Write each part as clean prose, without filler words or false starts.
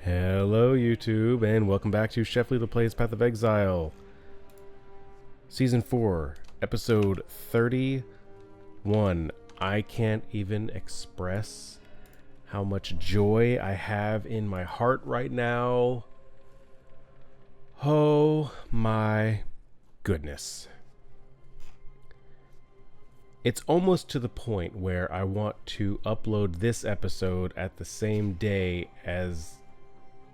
Hello YouTube, and welcome back to Chef Lila Plays Path of Exile. Season 4, Episode 31. I can't even express how much joy I have in my heart right now. Oh my goodness. It's almost to the point where I want to upload this episode at the same day as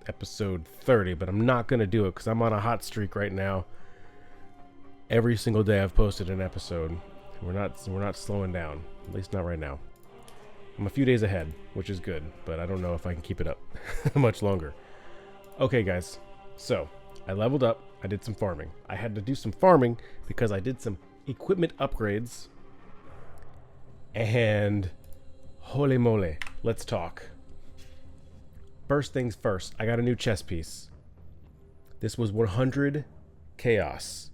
episode 30, but I'm not going to do it because I'm on a hot streak right now. Every single day I've posted an episode. We're not slowing down, at least not right now. I'm a few days ahead, which is good, but I don't know if I can keep it up much longer. Okay guys, so I leveled up. I did some farming. I had to do some farming because I did some equipment upgrades, and holy moly, let's talk. First things first, I got a new chess piece. This was 100 chaos.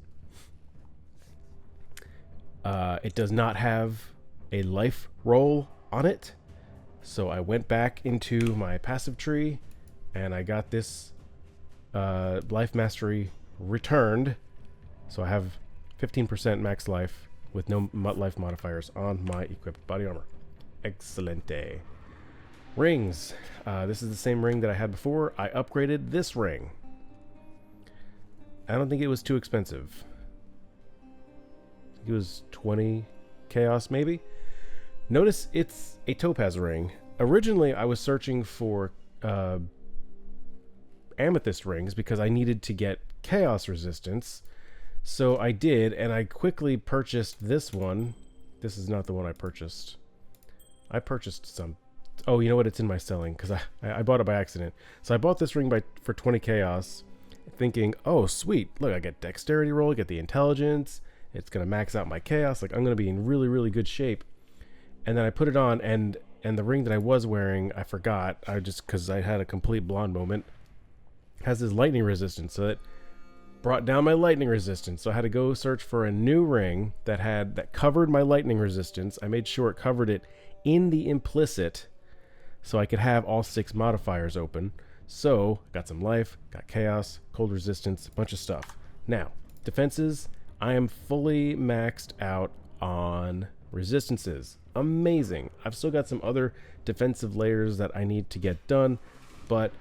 It does not have a life roll on it, so I went back into my passive tree and I got this life mastery returned. So I have 15% max life with no life modifiers on my equipped body armor. Excelente. Rings. This is the same ring that I had before. I upgraded this ring. I don't think it was too expensive. It was 20 chaos maybe. Notice it's a topaz ring. Originally I was searching for amethyst rings because I needed to get chaos resistance. So I did, and I quickly purchased this one. This is not the one I purchased. I purchased some. Oh, you know what? It's in my selling because I bought it by accident. So I bought this ring for 20 chaos, thinking, oh sweet, look, I get dexterity roll, I get the intelligence. It's gonna max out my chaos. Like, I'm gonna be in really, really good shape. And then I put it on, and the ring that I was wearing, I forgot. Because I had a complete blonde moment, has this lightning resistance, so it brought down my lightning resistance. So I had to go search for a new ring that covered my lightning resistance. I made sure it covered it in the implicit, so I could have all 6 modifiers open. So got some life, got chaos, cold resistance, a bunch of stuff. Now, defenses, I am fully maxed out on resistances. Amazing. I've still got some other defensive layers that I need to get done, but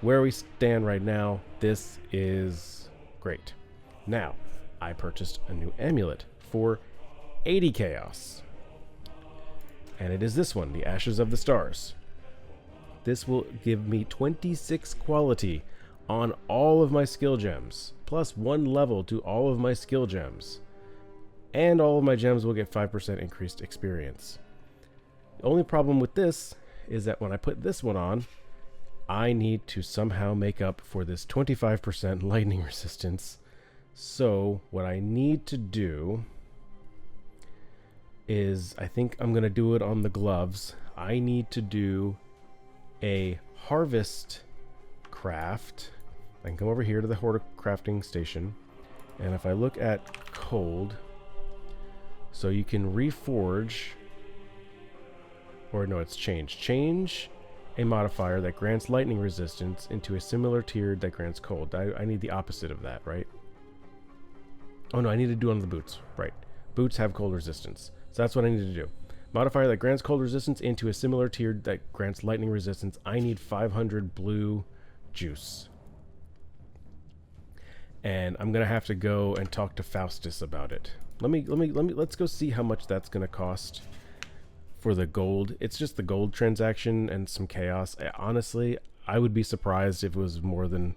where we stand right now, this is great. Now, I purchased a new amulet for 80 chaos. And it is this one, the Ashes of the Stars. This will give me 26 quality on all of my skill gems, plus 1 level to all of my skill gems. And all of my gems will get 5% increased experience. The only problem with this is that when I put this one on, I need to somehow make up for this 25% lightning resistance. So what I need to do is, I think I'm going to do it on the gloves. I need to do a harvest craft. I can come over here to the horticrafting station, and if I look at cold, so you can reforge, or no, it's change a modifier that grants lightning resistance into a similar tiered that grants cold. I need the opposite of that, right? Oh no, I need to do it on the boots, right? Boots have cold resistance, so that's what I need to do. Modifier that grants cold resistance into a similar tiered that grants lightning resistance. I need 500 blue juice. And I'm gonna have to go and talk to Faustus about it. Let's go see how much that's gonna cost for the gold. It's just the gold transaction and some chaos. Honestly, I would be surprised if it was more than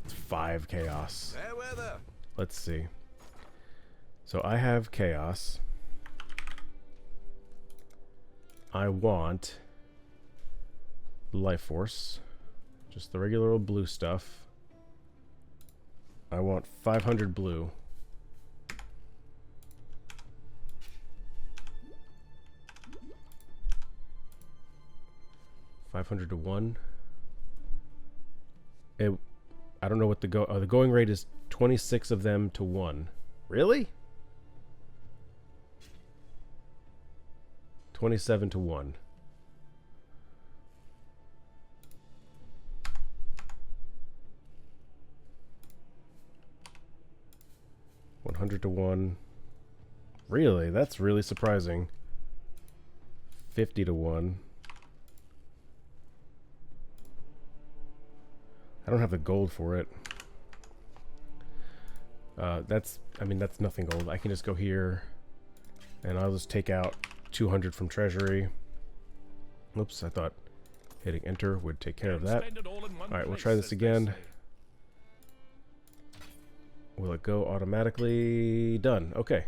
5 chaos. Let's see. So I have chaos. I want life force, just the regular old blue stuff. I want 500 blue. $500 to 1. I don't know what the going rate is. 26 of them to 1. Really? 27 to 1. 100 to 1. Really? That's really surprising. 50 to 1. I don't have the gold for it. That's nothing gold. I can just go here and I'll just take out 200 from treasury. Oops, I thought hitting enter would take care of that. Alright, we'll try this again. Will it go automatically? Done. Okay.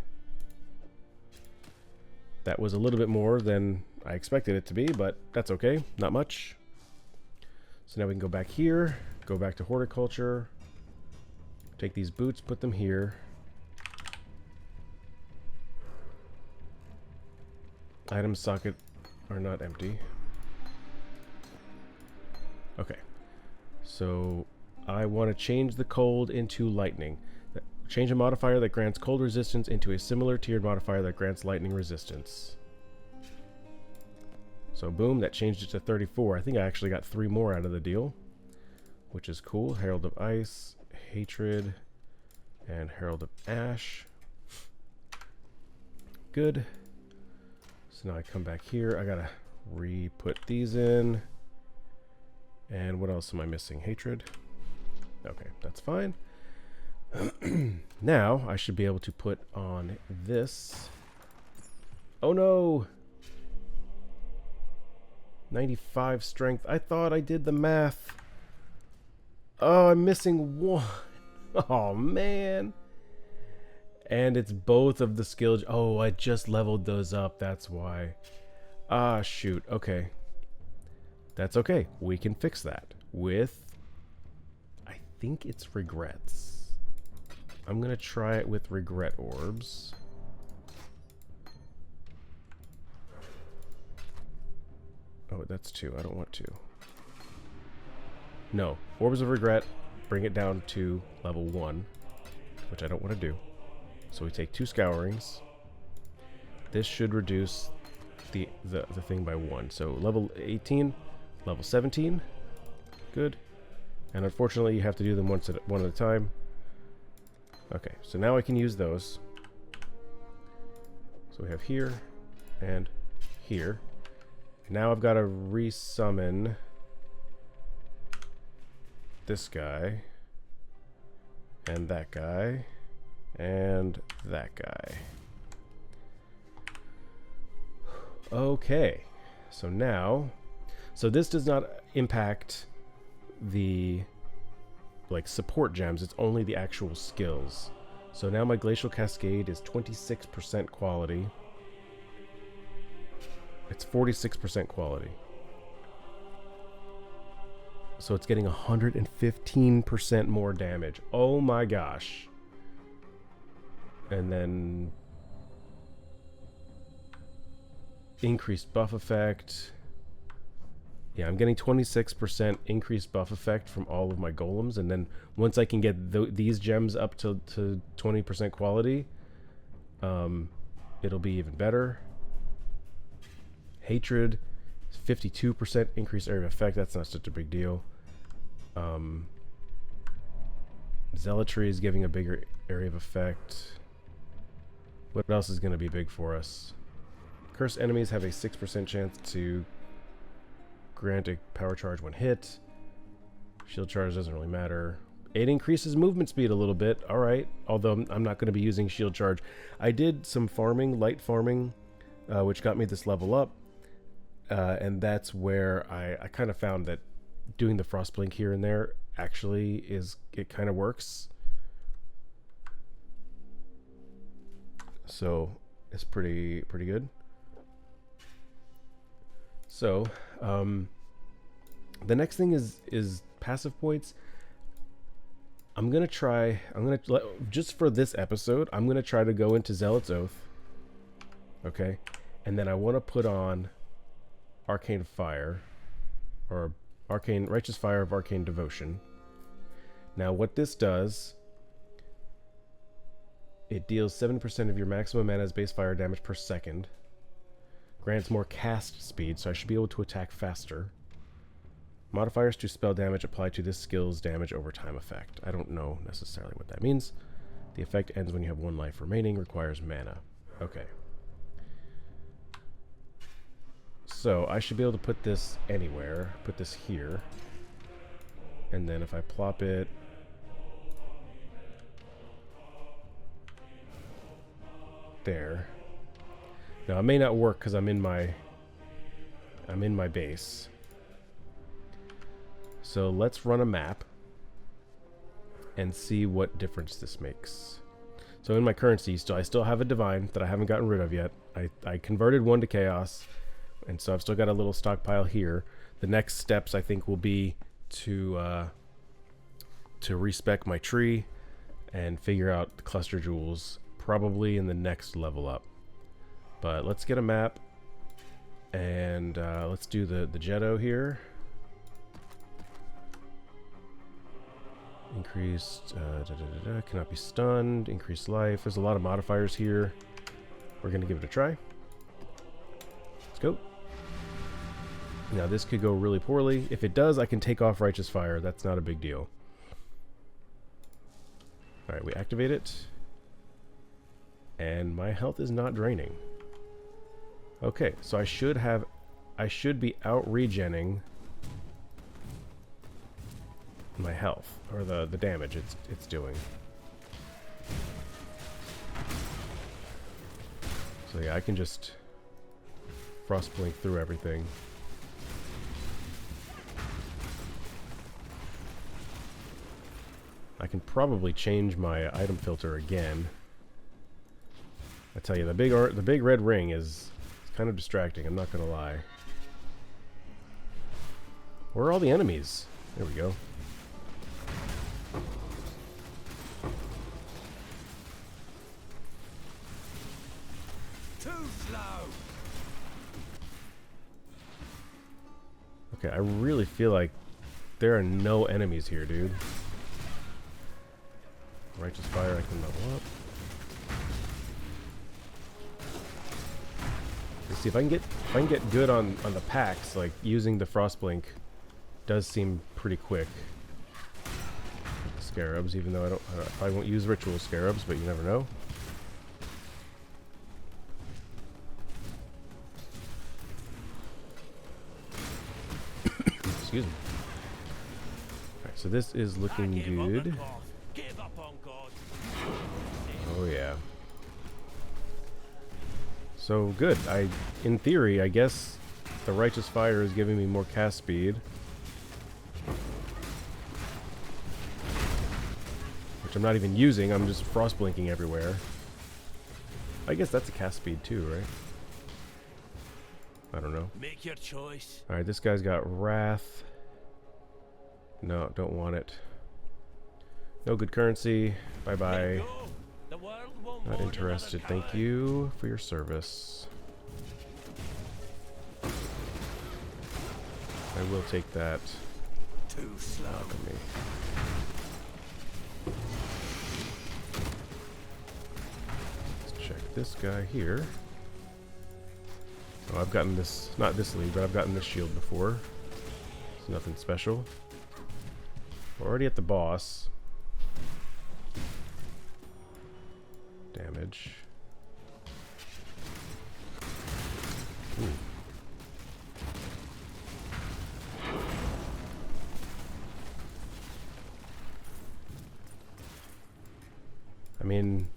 That was a little bit more than I expected it to be, but that's okay. Not much. So now we can go back here, go back to horticulture, take these boots, put them here. Item socket are not empty. Okay. So I want to change the cold into lightning. Change a modifier that grants cold resistance into a similar tiered modifier that grants lightning resistance. So boom, that changed it to 34. I think I actually got 3 more out of the deal, which is cool. Herald of Ice, Hatred, and Herald of Ash. Good. So now I come back here. I gotta re-put these in. And what else am I missing? Hatred. Okay, that's fine. Now I should be able to put on this. Oh no! 95 strength. I thought I did the math. Oh, I'm missing 1. Oh man. And it's both of the skills. Oh, I just leveled those up. That's why. Ah, shoot. Okay. That's okay. We can fix that with, I think it's regrets. I'm going to try it with regret orbs. Oh, that's 2. I don't want 2. No. Orbs of regret. Bring it down to level 1, which I don't want to do. So we take 2 scourings. This should reduce the thing by 1. So level 18, level 17. Good. And unfortunately, you have to do them one at a time. Okay, so now I can use those. So we have here and here. Now I've got to resummon this guy and that guy and that guy. Okay, so now, so this does not impact the support gems, it's only the actual skills. So now my Glacial Cascade is 26% quality. It's 46% quality. So it's getting 115% more damage. Oh my gosh. And then increased buff effect. Yeah, I'm getting 26% increased buff effect from all of my golems, and then once I can get these gems up to 20% quality, it'll be even better. Hatred, 52% increased area of effect. That's not such a big deal. Zealotry is giving a bigger area of effect. What else is going to be big for us? Cursed enemies have a 6% chance to grant a power charge when hit. Shield charge doesn't really matter. It increases movement speed a little bit. Alright. Although I'm not going to be using shield charge. I did some farming, light farming, which got me this level up. And that's where I kind of found that doing the Frostblink here and there actually it kind of works. So it's pretty good. So the next thing is passive points. Just for this episode, I'm gonna try to go into Zealot's Oath. Okay, and then I want to put on Arcane Fire, or Righteous Fire of Arcane Devotion. Now what this does, it deals 7% of your maximum mana as base fire damage per second. Grants more cast speed, so I should be able to attack faster. Modifiers to spell damage apply to this skill's damage over time effect. I don't know necessarily what that means. The effect ends when you have 1 life remaining, requires mana. Okay. So I should be able to put this anywhere. Put this here. And then if I plop it... there. Now it may not work because I'm in my base. So let's run a map and see what difference this makes. So in my currency, I still have a divine that I haven't gotten rid of yet. I converted 1 to chaos, and so I've still got a little stockpile here. The next steps I think will be to respec my tree and figure out the cluster jewels, probably in the next level up. But let's get a map, and let's do the Jetto here. Increased, cannot be stunned, increased life. There's a lot of modifiers here. We're going to give it a try. Let's go. Now this could go really poorly. If it does, I can take off Righteous Fire. That's not a big deal. Alright, we activate it. And my health is not draining. Okay, so I should be out regenning my health, or the damage it's doing. So yeah, I can just frost blink through everything. I can probably change my item filter again. I tell you, the big red ring is kind of distracting, I'm not gonna lie. Where are all the enemies? There we go. Too slow. Okay, I really feel like there are no enemies here, dude. Righteous Fire I can level up. Let's see if I can get good on the packs. Like using the Frostblink does seem pretty quick. Scarabs, even though I won't use ritual scarabs, but you never know. Excuse me. Alright, so this is looking good. Oh yeah. So good. In theory, I guess the Righteous Fire is giving me more cast speed. Which I'm not even using, I'm just frost blinking everywhere. I guess that's a cast speed too, right? I don't know. Make your choice. Alright, this guy's got Wrath. No, don't want it. No good currency. Bye-bye. Not interested. Thank you for your service. I will take that. Too slow. Alchemy. Let's check this guy here. Oh, I've gotten this, not this lead, but I've gotten this shield before. It's nothing special. We're already at the boss. Damage. Ooh. I mean,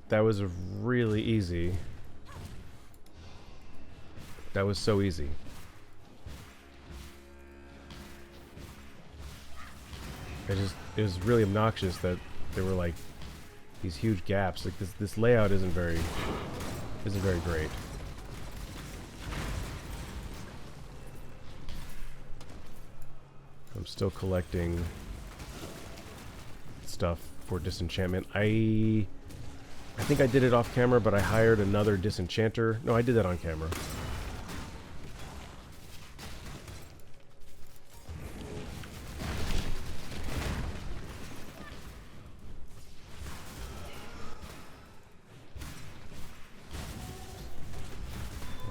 that was really easy. That was so easy. It was really obnoxious that there were like these huge gaps. Like this layout isn't very great. I'm still collecting stuff for disenchantment. I think I did it off camera, but I hired another disenchanter. No, I did that on camera.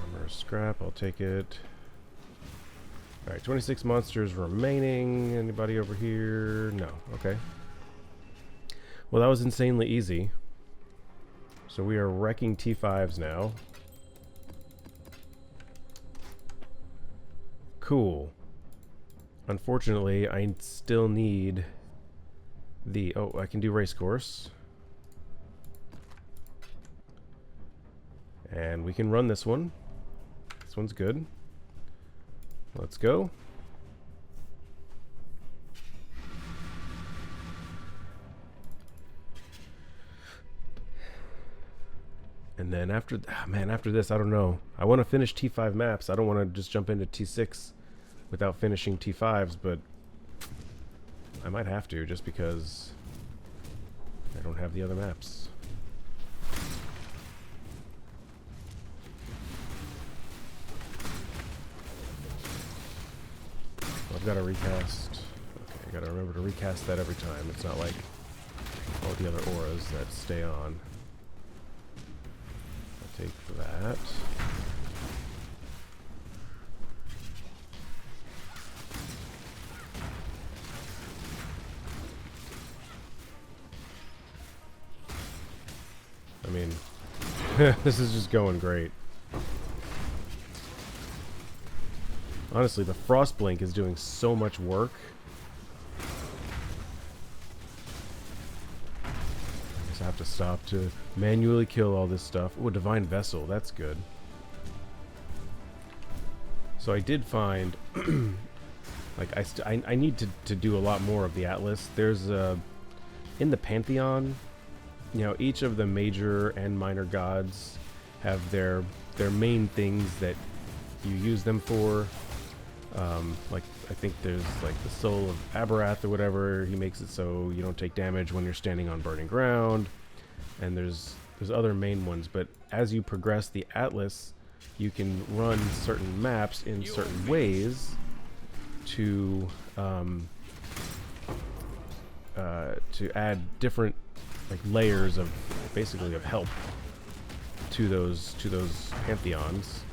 Armor scrap, I'll take it. Alright, 26 monsters remaining. Anybody over here? No. Okay. Well, that was insanely easy. So we are wrecking T5s now. Cool. Unfortunately, I still need the... Oh, I can do race course. And we can run this one. This one's good. Let's go. And then after... man, after this, I don't know. I want to finish T5 maps. I don't want to just jump into T6 without finishing T5s, but I might have to just because I don't have the other maps. I've got to recast. Okay, I got to remember to recast that every time. It's not like all the other auras that stay on. I'll take that. I mean, this is just going great. Honestly, the Frostblink is doing so much work. I just have to stop to manually kill all this stuff. Oh, Divine Vessel, that's good. So I did find, like, I need to do a lot more of the Atlas. There's in the Pantheon, you know, each of the major and minor gods have their main things that you use them for. Like, I think there's like the Soul of Abarath or whatever. He makes it so you don't take damage when you're standing on burning ground. And there's other main ones, but as you progress the Atlas, you can run certain maps in certain ways to add different like layers of basically of help to those pantheons.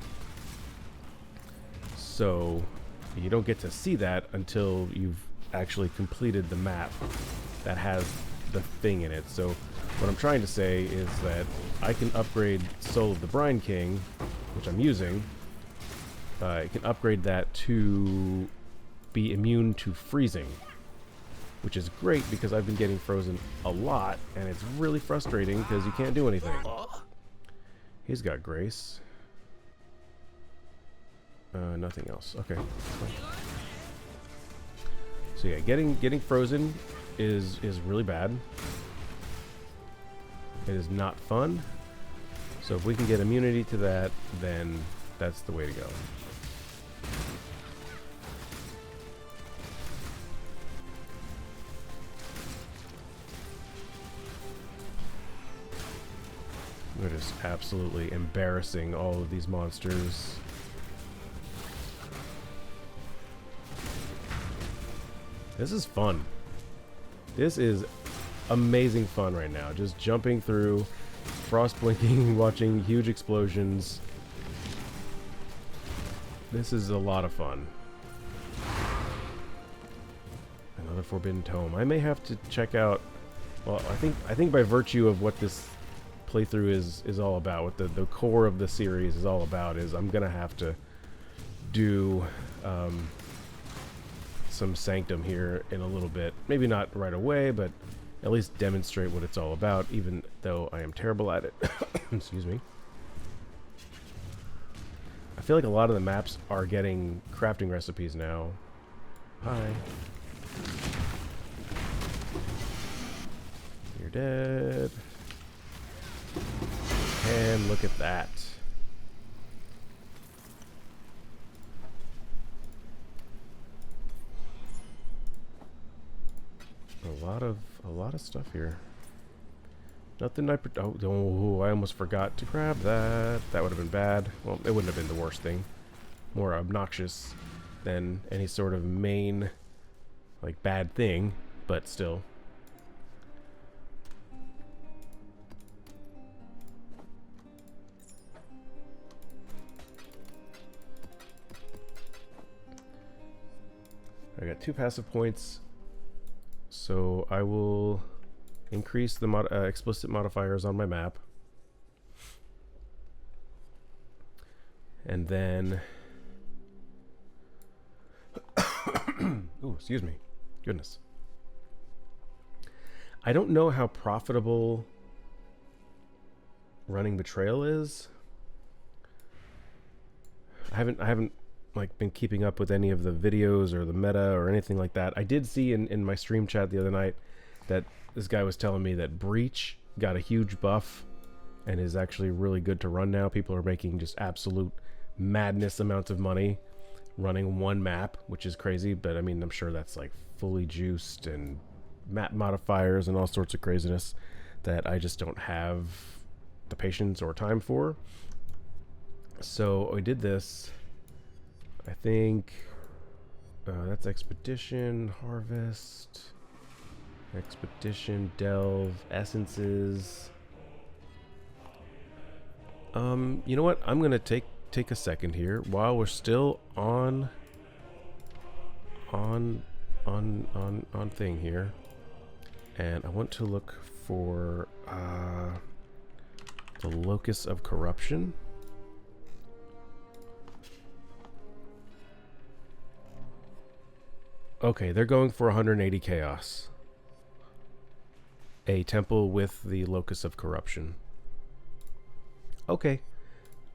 So you don't get to see that until you've actually completed the map that has the thing in it. So what I'm trying to say is that I can upgrade Soul of the Brine King, which I'm using. I can upgrade that to be immune to freezing, which is great because I've been getting frozen a lot, and it's really frustrating because you can't do anything. He's got grace. Nothing else. Okay. So yeah, getting frozen is really bad. It is not fun. So if we can get immunity to that, then that's the way to go. We're just absolutely embarrassing all of these monsters. This is fun. This is amazing fun right now. Just jumping through, frost blinking, watching huge explosions. This is a lot of fun. Another Forbidden Tome. I may have to check out. Well, I think by virtue of what this playthrough is all about, what the core of the series is all about, is I'm gonna have to do some Sanctum here in a little bit. Maybe not right away, but at least demonstrate what it's all about, even though I am terrible at it. Excuse me. I feel like a lot of the maps are getting crafting recipes now. Hi. You're dead. And look at that. A lot of stuff here. Nothing I I almost forgot to grab that. That would have been bad. Well, it wouldn't have been the worst thing. More obnoxious than any sort of main like bad thing, but still. I got 2 passive points, so I will increase the explicit modifiers on my map. And then... Ooh, excuse me. Goodness. I don't know how profitable running Betrayal is. I haven't like been keeping up with any of the videos or the meta or anything like that. I did see in my stream chat the other night that this guy was telling me that Breach got a huge buff and is actually really good to run now. People are making just absolute madness amounts of money running one map, which is crazy, but I mean, I'm sure that's like fully juiced and map modifiers and all sorts of craziness that I just don't have the patience or time for. So we did this. I think that's Expedition, Harvest, Expedition, Delve, Essences. You know what? I'm gonna take a second here while we're still on thing here, and I want to look for the Locus of Corruption. Okay, they're going for 180 chaos. A temple with the Locus of Corruption. Okay.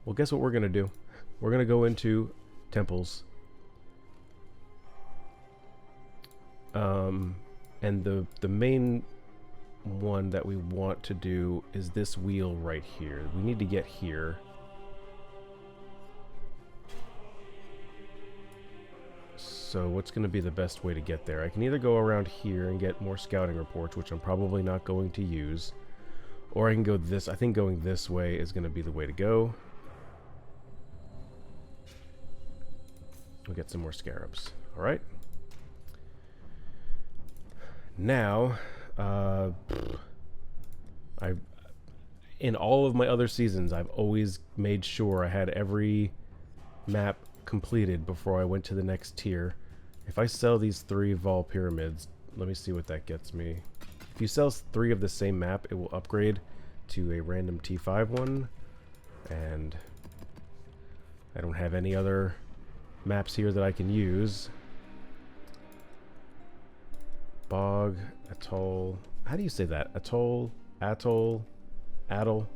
Well, guess what we're going to do? We're going to go into temples. And the main one that we want to do is this wheel right here. We need to get here. So what's going to be the best way to get there? I can either go around here and get more scouting reports, which I'm probably not going to use, or I can go this. I think going this way is going to be the way to go. We'll get some more scarabs. All right. Now, in all of my other seasons, I've always made sure I had every map completed before I went to the next tier. If I sell these 3 Vol Pyramids, let me see what that gets me. If you sell 3 of the same map, it will upgrade to a random T5 one, and I don't have any other maps here that I can use. Bog, Atoll. How do you say that? Atoll, Atoll, Atoll.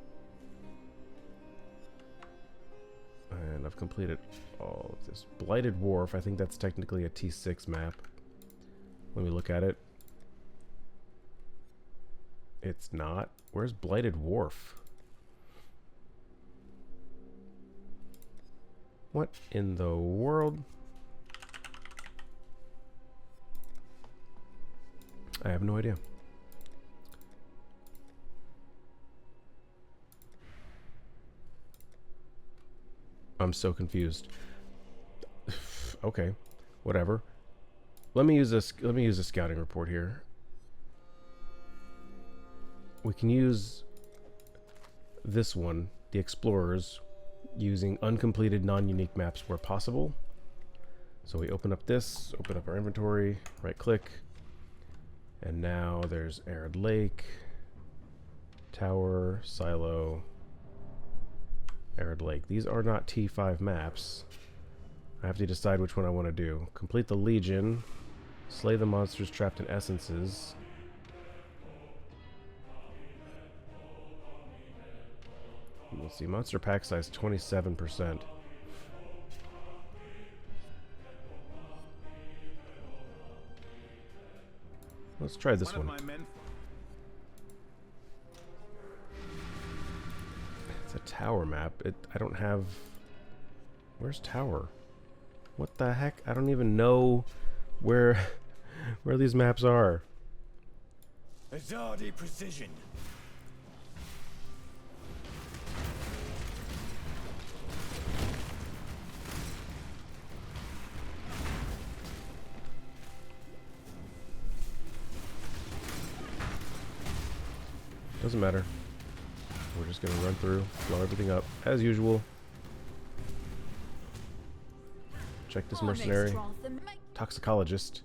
And I've completed all of this. Blighted Wharf, I think that's technically a T6 map. Let me look at it. It's not. Where's Blighted Wharf? What in the world? I have no idea. I'm so confused. Okay, whatever. Let me use this. Let me use a scouting report here. We can use this one, the Explorers, using uncompleted non-unique maps where possible. So we open up this, open up our inventory, right-click, and now there's Arid Lake, Tower, Silo, Arid Lake. These are not T5 maps. I have to decide which one I want to do. Complete the Legion, slay the monsters trapped in Essences. Let's see, monster pack size 27%. Let's try this one. It's a tower map. I don't have... Where's tower? What the heck? I don't even know where these maps are. Azadi precision. Doesn't matter. We're just gonna run through, blow everything up, as usual. Check this mercenary. Toxicologist.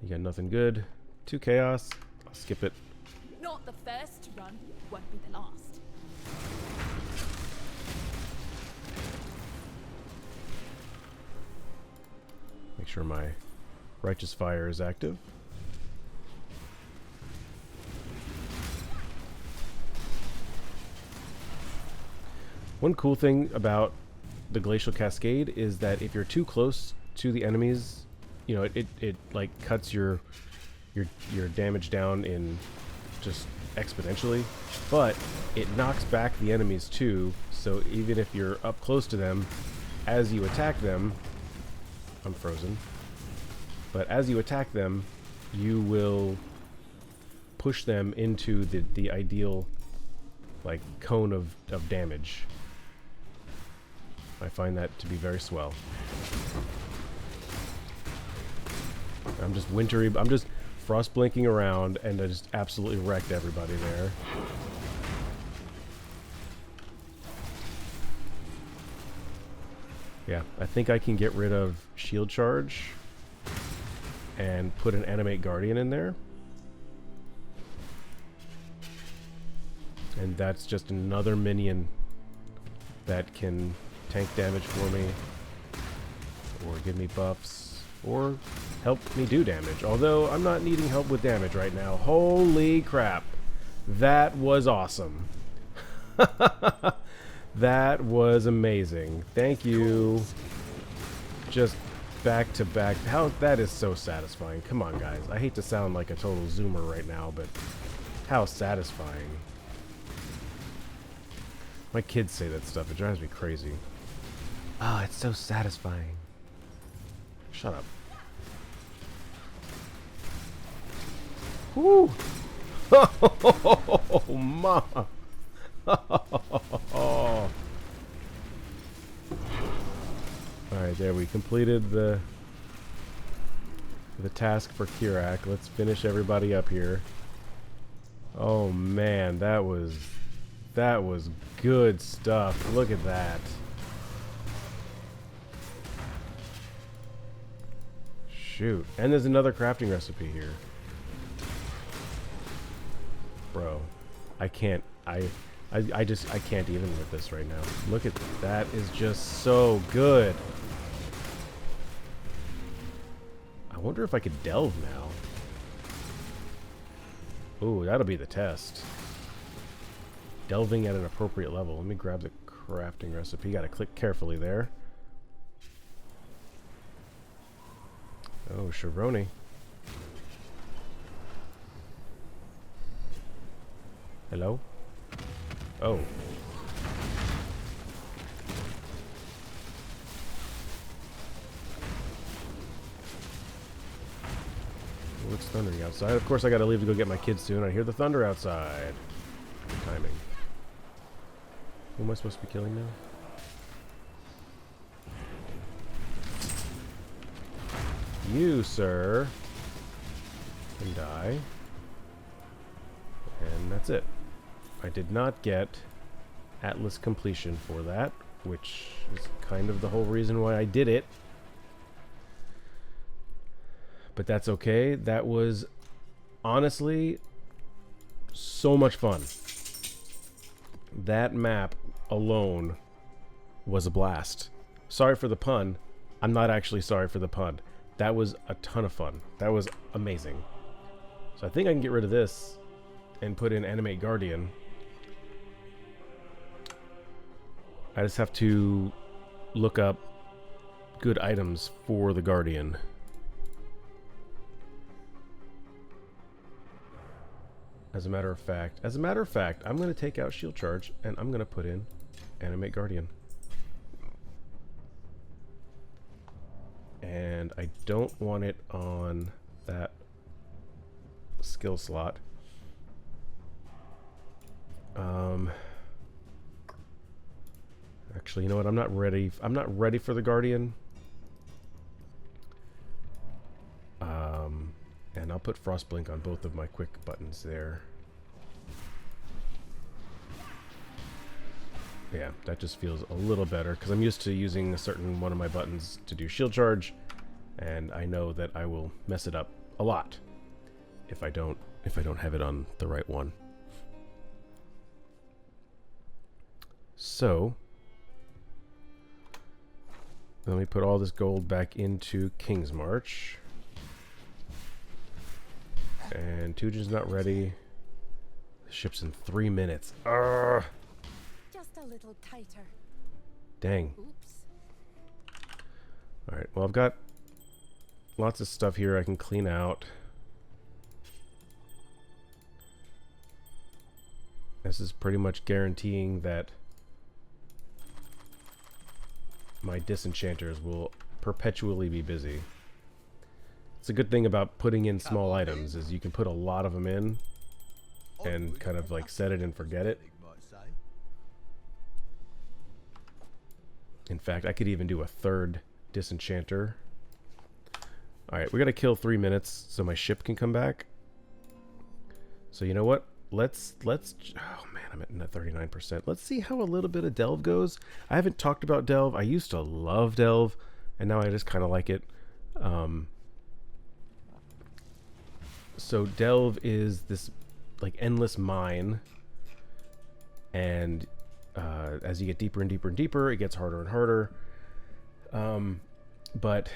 You got nothing good. 2 chaos. I'll skip it. Not the first to run, won't be the last. Make sure my righteous fire is active. One cool thing about the Glacial Cascade is that if you're too close to the enemies, you know, it like cuts your damage down in just exponentially, but it knocks back the enemies too, so even if you're up close to them, as you attack them, I'm frozen, but as you attack them, you will push them into the ideal like cone of damage. I find that to be very swell. I'm just wintry, I'm just frost blinking around, and I just absolutely wrecked everybody there. Yeah, I think I can get rid of shield charge and put an animate guardian in there. And that's just another minion that can tank damage for me, or give me buffs, or help me do damage. Although I'm not needing help with damage right now. Holy crap. That was awesome. That was amazing. Thank you. Just back to back. How that is so satisfying. Come on, guys. I hate to sound like a total zoomer right now, but how satisfying. My kids say that stuff. It drives me crazy. Oh, it's so satisfying. Shut up. Woo! Oh, ma! Alright, there we completed the task for Kirak. Let's finish everybody up here. Oh man, that was good stuff. Look at that. Shoot. And there's another crafting recipe here. Bro, I can't even with this right now. Look at that, is just so good. I wonder if I could delve now. Ooh, that'll be the test. Delving at an appropriate level. Let me grab the crafting recipe. Gotta click carefully there. Oh, Sharoni. Hello? Oh. Oh, it's thundering outside. Of course I gotta leave to go get my kids soon. I hear the thunder outside. Timing. Who am I supposed to be killing now? You, sir, can die. And that's it. I did not get Atlas completion for that, which is kind of the whole reason why I did it. But that's okay. That was honestly so much fun. That map alone was a blast. Sorry for the pun. I'm not actually sorry for the pun. That was a ton of fun. That was amazing. So I think I can get rid of this and put in Animate Guardian. I just have to look up good items for the Guardian. As a matter of fact, I'm going to take out Shield Charge and I'm going to put in Animate Guardian. And I don't want it on that skill slot. Actually, you know what? I'm not ready. I'm not ready for the Guardian. And I'll put Frostblink on both of my quick buttons there. Yeah, that just feels a little better because I'm used to using a certain one of my buttons to do shield charge, and I know that I will mess it up a lot if I don't have it on the right one. So let me put all this gold back into King's March. And Tujin's not ready. The ship's in 3 minutes. Arrgh! Just a little tighter. Dang. Oops. Alright, well, I've got lots of stuff here I can clean out. This is pretty much guaranteeing that my disenchanters will perpetually be busy. It's a good thing about putting in small items is you can put a lot of them in and kind of like set it and forget it. In fact, I could even do a third disenchanter. Alright, we gotta kill 3 minutes so my ship can come back. So you know what? Let's oh man, I'm at 39%. Let's see how a little bit of Delve goes. I haven't talked about Delve. I used to love Delve, and now I just kind of like it. So Delve is this like endless mine, and as you get deeper and deeper and deeper, it gets harder and harder. But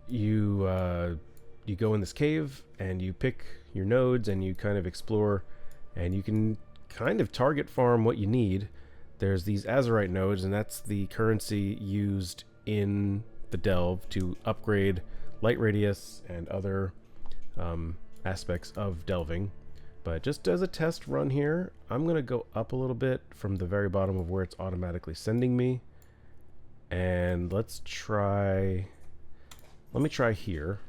you go in this cave and you pick your nodes and you kind of explore, and you can kind of target farm what you need. There's these Azurite nodes, and that's the currency used in the Delve to upgrade light radius and other aspects of delving. But just as a test run here, I'm gonna go up a little bit from the very bottom of where it's automatically sending me, and let me try here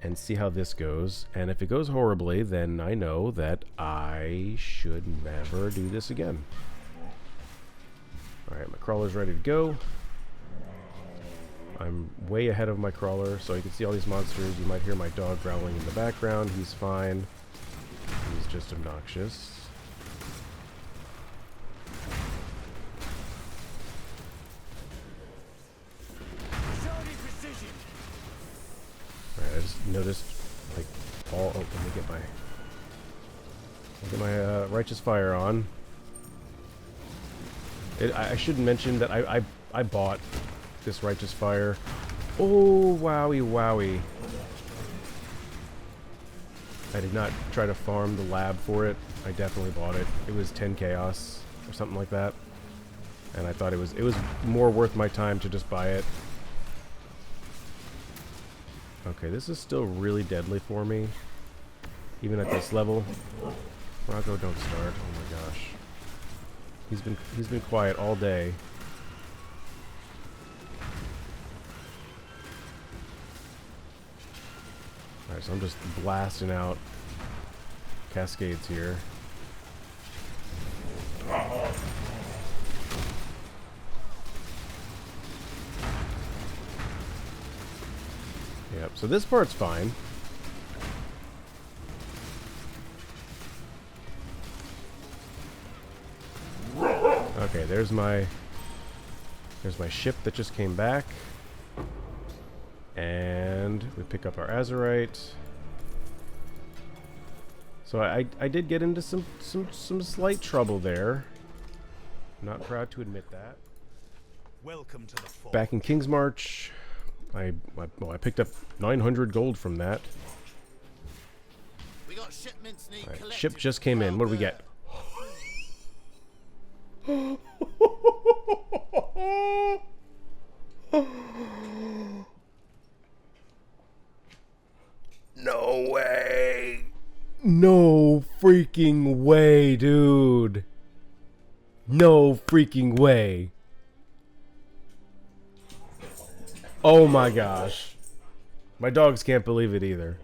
and see how this goes. And if it goes horribly, then I know that I should never do this again. Alright, my crawler's ready to go. I'm way ahead of my crawler, so you can see all these monsters. You might hear my dog growling in the background. He's fine. He's just obnoxious. Alright, I just noticed, like, all... Oh, let me get my Righteous Fire on. I should mention that I bought this Righteous Fire. Oh, wowie, wowie. I did not try to farm the lab for it. I definitely bought it. It was 10 chaos or something like that. And I thought it was more worth my time to just buy it. Okay, this is still really deadly for me. Even at this level. Rocco, don't start. Oh my gosh. He's been quiet all day. Alright, so I'm just blasting out cascades here. Yep, so this part's fine. Okay, there's my ship that just came back. And we pick up our Azurite. So I did get into some slight trouble there. Not proud to admit that. Welcome to the fort. Back in King's March, I picked up 900 gold from that. We got shipments need Right, ship just came in. What do we get? No way. No freaking way, dude. No freaking way. Oh my gosh. My dogs can't believe it either.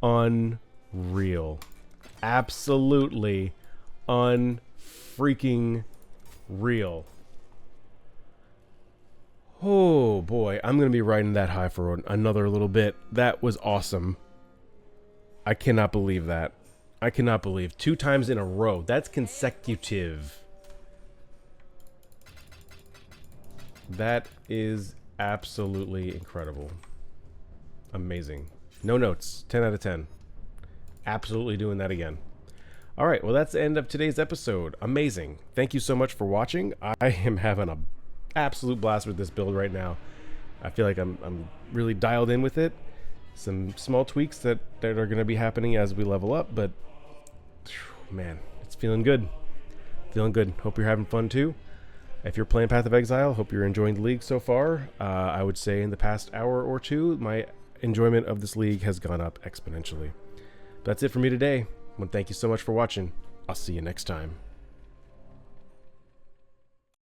Unreal. Absolutely un-freaking real. Oh boy, I'm going to be riding that high for another little bit. That was awesome. I cannot believe that. I cannot believe 2 times in a row. That's consecutive. That is absolutely incredible. Amazing. No notes. 10 out of 10. Absolutely doing that again. All right, well, that's the end of today's episode. Amazing. Thank you so much for watching. I am having a absolute blast with this build right now. I feel like I'm really dialed in with it. Some small tweaks that are going to be happening as we level up, but man, it's feeling good. Feeling good. Hope you're having fun too. If you're playing Path of Exile, hope you're enjoying the league so far. I would say in the past hour or two, my enjoyment of this league has gone up exponentially. That's it for me today. I want to thank you so much for watching. I'll see you next time.